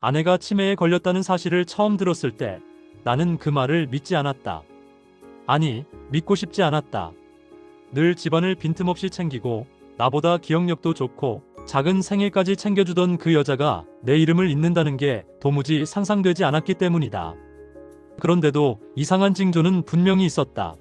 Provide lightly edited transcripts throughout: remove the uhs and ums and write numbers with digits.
아내가 치매에 걸렸다는 사실을 처음 들었을 때 나는 그 말을 믿지 않았다. 아니, 믿고 싶지 않았다. 늘 집안을 빈틈없이 챙기고 나보다 기억력도 좋고 작은 생일까지 챙겨주던 그 여자가 내 이름을 잊는다는 게 도무지 상상되지 않았기 때문이다. 그런데도 이상한 징조는 분명히 있었다.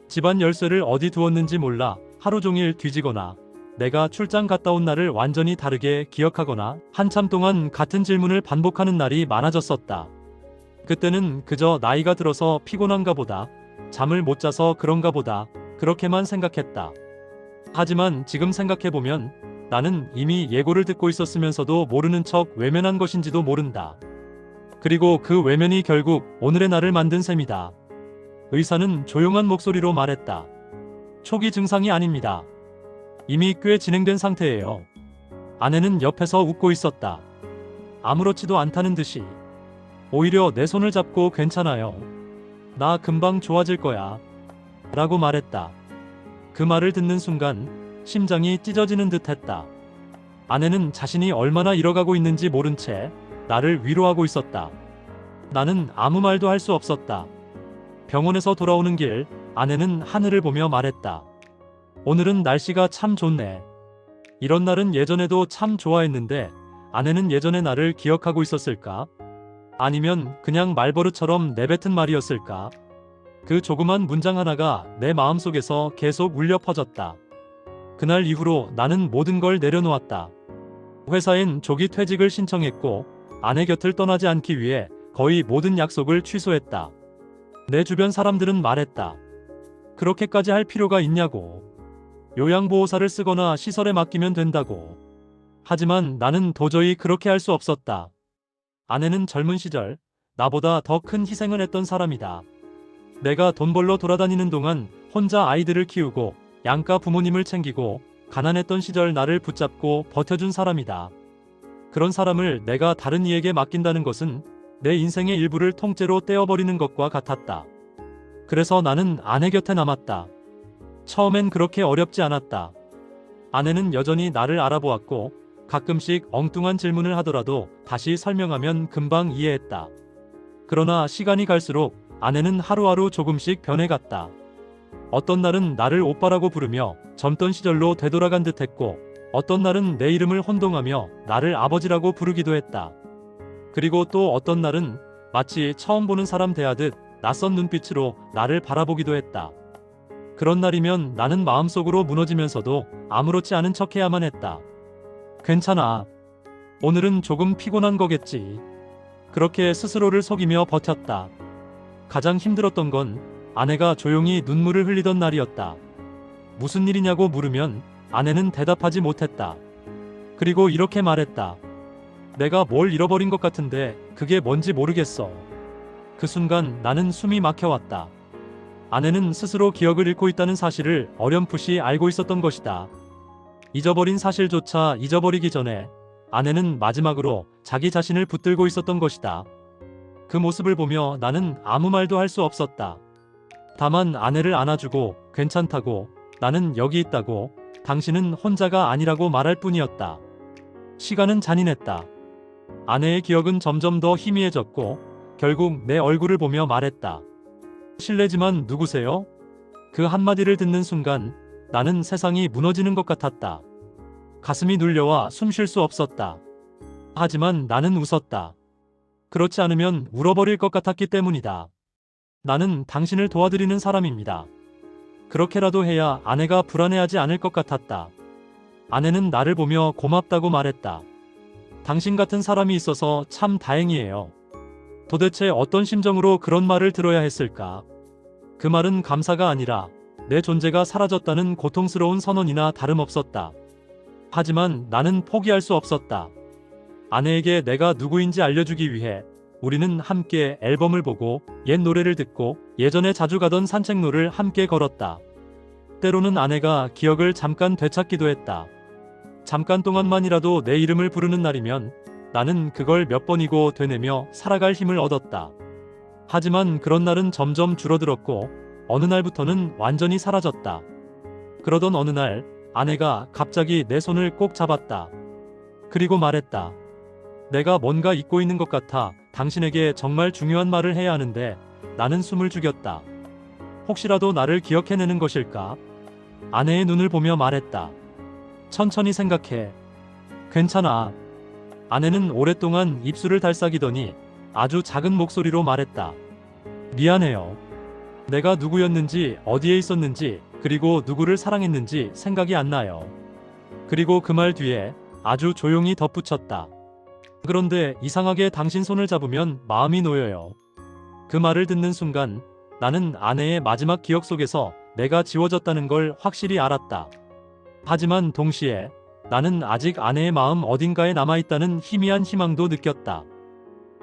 집안 열쇠를 어디 두었는지 몰라 하루 종일 뒤지거나 내가 출장 갔다 온 날을 완전히 다르게 기억하거나 한참 동안 같은 질문을 반복하는 날이 많아졌었다. 그때는 그저 나이가 들어서 피곤한가 보다, 잠을 못 자서 그런가 보다, 그렇게만 생각했다. 하지만 지금 생각해보면 나는 이미 예고를 듣고 있었으면서도 모르는 척 외면한 것인지도 모른다. 그리고 그 외면이 결국 오늘의 나를 만든 셈이다. 의사는 조용한 목소리로 말했다. 초기 증상이 아닙니다. 이미 꽤 진행된 상태예요. 아내는 옆에서 웃고 있었다. 아무렇지도 않다는 듯이. 오히려 내 손을 잡고 괜찮아요. 나 금방 좋아질 거야. 라고 말했다. 그 말을 듣는 순간 심장이 찢어지는 듯 했다. 아내는 자신이 얼마나 잃어가고 있는지 모른 채 나를 위로하고 있었다. 나는 아무 말도 할 수 없었다. 병원에서 돌아오는 길 아내는 하늘을 보며 말했다. 오늘은 날씨가 참 좋네. 이런 날은 예전에도 참 좋아했는데 아내는 예전의 나를 기억하고 있었을까? 아니면 그냥 말버릇처럼 내뱉은 말이었을까? 그 조그만 문장 하나가 내 마음속에서 계속 울려 퍼졌다. 그날 이후로 나는 모든 걸 내려놓았다. 회사엔 조기 퇴직을 신청했고 아내 곁을 떠나지 않기 위해 거의 모든 약속을 취소했다. 내 주변 사람들은 말했다. 그렇게까지 할 필요가 있냐고. 요양보호사를 쓰거나 시설에 맡기면 된다고. 하지만 나는 도저히 그렇게 할 수 없었다. 아내는 젊은 시절 나보다 더 큰 희생을 했던 사람이다. 내가 돈 벌러 돌아다니는 동안 혼자 아이들을 키우고 양가 부모님을 챙기고 가난했던 시절 나를 붙잡고 버텨준 사람이다. 그런 사람을 내가 다른 이에게 맡긴다는 것은 내 인생의 일부를 통째로 떼어버리는 것과 같았다. 그래서 나는 아내 곁에 남았다. 처음엔 그렇게 어렵지 않았다. 아내는 여전히 나를 알아보았고 가끔씩 엉뚱한 질문을 하더라도 다시 설명하면 금방 이해했다. 그러나 시간이 갈수록 아내는 하루하루 조금씩 변해갔다. 어떤 날은 나를 오빠라고 부르며 젊던 시절로 되돌아간 듯했고 어떤 날은 내 이름을 혼동하며 나를 아버지라고 부르기도 했다. 그리고 또 어떤 날은 마치 처음 보는 사람 대하듯 낯선 눈빛으로 나를 바라보기도 했다. 그런 날이면 나는 마음속으로 무너지면서도 아무렇지 않은 척해야만 했다. 괜찮아. 오늘은 조금 피곤한 거겠지. 그렇게 스스로를 속이며 버텼다. 가장 힘들었던 건 아내가 조용히 눈물을 흘리던 날이었다. 무슨 일이냐고 물으면 아내는 대답하지 못했다. 그리고 이렇게 말했다. 내가 뭘 잃어버린 것 같은데 그게 뭔지 모르겠어. 그 순간 나는 숨이 막혀왔다. 아내는 스스로 기억을 잃고 있다는 사실을 어렴풋이 알고 있었던 것이다. 잊어버린 사실조차 잊어버리기 전에 아내는 마지막으로 자기 자신을 붙들고 있었던 것이다. 그 모습을 보며 나는 아무 말도 할 수 없었다. 다만 아내를 안아주고 괜찮다고, 나는 여기 있다고, 당신은 혼자가 아니라고 말할 뿐이었다. 시간은 잔인했다. 아내의 기억은 점점 더 희미해졌고 결국 내 얼굴을 보며 말했다. 실례지만 누구세요? 그 한마디를 듣는 순간 나는 세상이 무너지는 것 같았다. 가슴이 눌려와 숨 쉴 수 없었다. 하지만 나는 웃었다. 그렇지 않으면 울어버릴 것 같았기 때문이다. 나는 당신을 도와드리는 사람입니다. 그렇게라도 해야 아내가 불안해하지 않을 것 같았다. 아내는 나를 보며 고맙다고 말했다. 당신 같은 사람이 있어서 참 다행이에요. 도대체 어떤 심정으로 그런 말을 들어야 했을까? 그 말은 감사가 아니라 내 존재가 사라졌다는 고통스러운 선언이나 다름없었다. 하지만 나는 포기할 수 없었다. 아내에게 내가 누구인지 알려주기 위해 우리는 함께 앨범을 보고 옛 노래를 듣고 예전에 자주 가던 산책로를 함께 걸었다. 때로는 아내가 기억을 잠깐 되찾기도 했다. 잠깐 동안만이라도 내 이름을 부르는 날이면 나는 그걸 몇 번이고 되뇌며 살아갈 힘을 얻었다. 하지만 그런 날은 점점 줄어들었고 어느 날부터는 완전히 사라졌다. 그러던 어느 날 아내가 갑자기 내 손을 꼭 잡았다. 그리고 말했다. 내가 뭔가 잊고 있는 것 같아 당신에게 정말 중요한 말을 해야 하는데 나는 숨을 죽였다. 혹시라도 나를 기억해내는 것일까? 아내의 눈을 보며 말했다. 천천히 생각해. 괜찮아. 아내는 오랫동안 입술을 달싹이더니 아주 작은 목소리로 말했다. 미안해요. 내가 누구였는지, 어디에 있었는지, 그리고 누구를 사랑했는지 생각이 안 나요. 그리고 그 말 뒤에 아주 조용히 덧붙였다. 그런데 이상하게 당신 손을 잡으면 마음이 놓여요. 그 말을 듣는 순간 나는 아내의 마지막 기억 속에서 내가 지워졌다는 걸 확실히 알았다. 하지만 동시에 나는 아직 아내의 마음 어딘가에 남아있다는 희미한 희망도 느꼈다.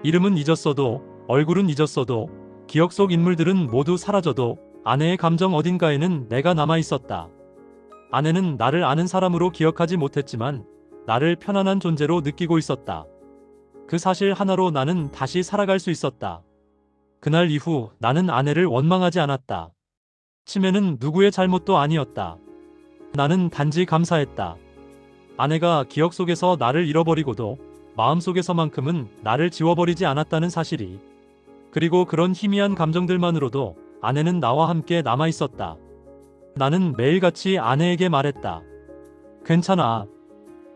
이름은 잊었어도, 얼굴은 잊었어도, 기억 속 인물들은 모두 사라져도 아내의 감정 어딘가에는 내가 남아있었다. 아내는 나를 아는 사람으로 기억하지 못했지만 나를 편안한 존재로 느끼고 있었다. 그 사실 하나로 나는 다시 살아갈 수 있었다. 그날 이후 나는 아내를 원망하지 않았다. 치매는 누구의 잘못도 아니었다. 나는 단지 감사했다. 아내가 기억 속에서 나를 잃어버리고도 마음속에서만큼은 나를 지워버리지 않았다는 사실이. 그리고 그런 희미한 감정들만으로도 아내는 나와 함께 남아있었다. 나는 매일같이 아내에게 말했다. 괜찮아.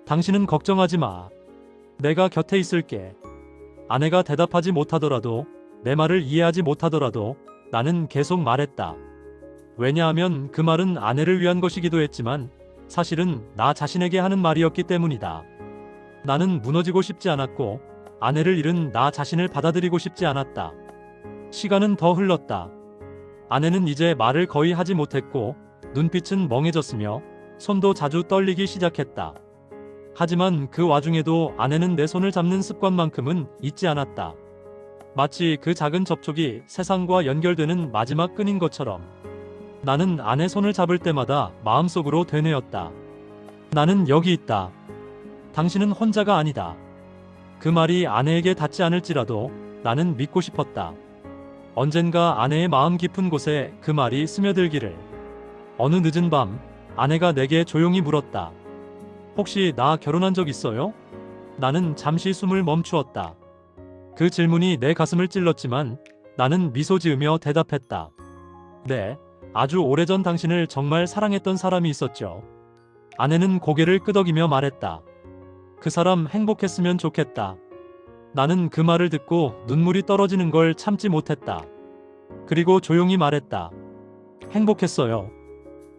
당신은 걱정하지 마. 내가 곁에 있을게. 아내가 대답하지 못하더라도, 내 말을 이해하지 못하더라도 나는 계속 말했다. 왜냐하면 그 말은 아내를 위한 것이기도 했지만 사실은 나 자신에게 하는 말이었기 때문이다. 나는 무너지고 싶지 않았고 아내를 잃은 나 자신을 받아들이고 싶지 않았다. 시간은 더 흘렀다. 아내는 이제 말을 거의 하지 못했고 눈빛은 멍해졌으며 손도 자주 떨리기 시작했다. 하지만 그 와중에도 아내는 내 손을 잡는 습관만큼은 잊지 않았다. 마치 그 작은 접촉이 세상과 연결되는 마지막 끈인 것처럼 나는 아내 손을 잡을 때마다 마음속으로 되뇌었다. 나는 여기 있다. 당신은 혼자가 아니다. 그 말이 아내에게 닿지 않을지라도 나는 믿고 싶었다. 언젠가 아내의 마음 깊은 곳에 그 말이 스며들기를. 어느 늦은 밤 아내가 내게 조용히 물었다. 혹시 나 결혼한 적 있어요? 나는 잠시 숨을 멈추었다. 그 질문이 내 가슴을 찔렀지만 나는 미소 지으며 대답했다. 네, 아주 오래전 당신을 정말 사랑했던 사람이 있었죠. 아내는 고개를 끄덕이며 말했다. 그 사람 행복했으면 좋겠다. 나는 그 말을 듣고 눈물이 떨어지는 걸 참지 못했다. 그리고 조용히 말했다. 행복했어요.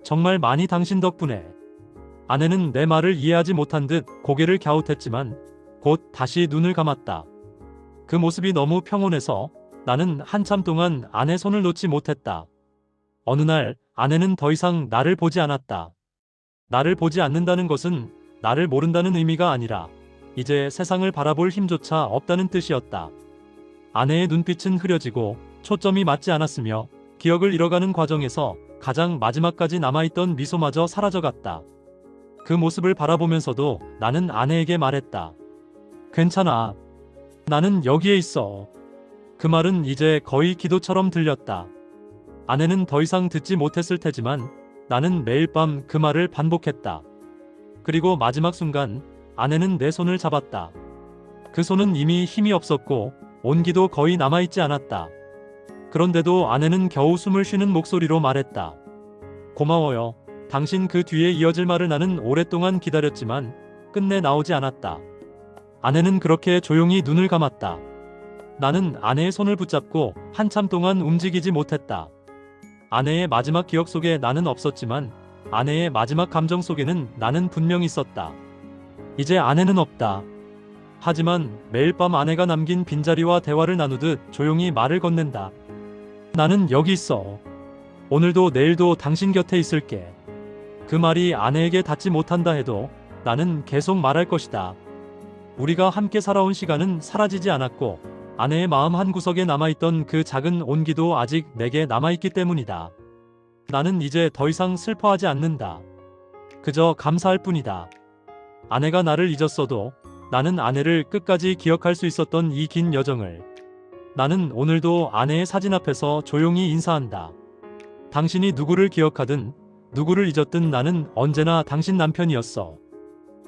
정말 많이 당신 덕분에. 아내는 내 말을 이해하지 못한 듯 고개를 갸웃했지만 곧 다시 눈을 감았다. 그 모습이 너무 평온해서 나는 한참 동안 아내 손을 놓지 못했다. 어느 날 아내는 더 이상 나를 보지 않았다. 나를 보지 않는다는 것은 나를 모른다는 의미가 아니라 이제 세상을 바라볼 힘조차 없다는 뜻이었다. 아내의 눈빛은 흐려지고 초점이 맞지 않았으며 기억을 잃어가는 과정에서 가장 마지막까지 남아있던 미소마저 사라져갔다. 그 모습을 바라보면서도 나는 아내에게 말했다. 괜찮아. 나는 여기에 있어. 그 말은 이제 거의 기도처럼 들렸다. 아내는 더 이상 듣지 못했을 테지만 나는 매일 밤 그 말을 반복했다. 그리고 마지막 순간 아내는 내 손을 잡았다. 그 손은 이미 힘이 없었고 온기도 거의 남아있지 않았다. 그런데도 아내는 겨우 숨을 쉬는 목소리로 말했다. 고마워요. 당신 그 뒤에 이어질 말을 나는 오랫동안 기다렸지만 끝내 나오지 않았다. 아내는 그렇게 조용히 눈을 감았다. 나는 아내의 손을 붙잡고 한참 동안 움직이지 못했다. 아내의 마지막 기억 속에 나는 없었지만 아내의 마지막 감정 속에는 나는 분명히 있었다. 이제 아내는 없다. 하지만 매일 밤 아내가 남긴 빈자리와 대화를 나누듯 조용히 말을 건넨다. 나는 여기 있어. 오늘도 내일도 당신 곁에 있을게. 그 말이 아내에게 닿지 못한다 해도 나는 계속 말할 것이다. 우리가 함께 살아온 시간은 사라지지 않았고 아내의 마음 한구석에 남아있던 그 작은 온기도 아직 내게 남아있기 때문이다. 나는 이제 더 이상 슬퍼하지 않는다. 그저 감사할 뿐이다. 아내가 나를 잊었어도 나는 아내를 끝까지 기억할 수 있었던 이 긴 여정을. 나는 오늘도 아내의 사진 앞에서 조용히 인사한다. 당신이 누구를 기억하든 누구를 잊었든 나는 언제나 당신 남편이었어.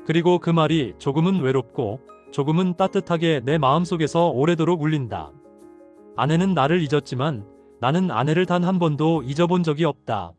그리고 그 말이 조금은 외롭고 조금은 따뜻하게 내 마음속에서 오래도록 울린다. 아내는 나를 잊었지만 나는 아내를 단 한 번도 잊어본 적이 없다.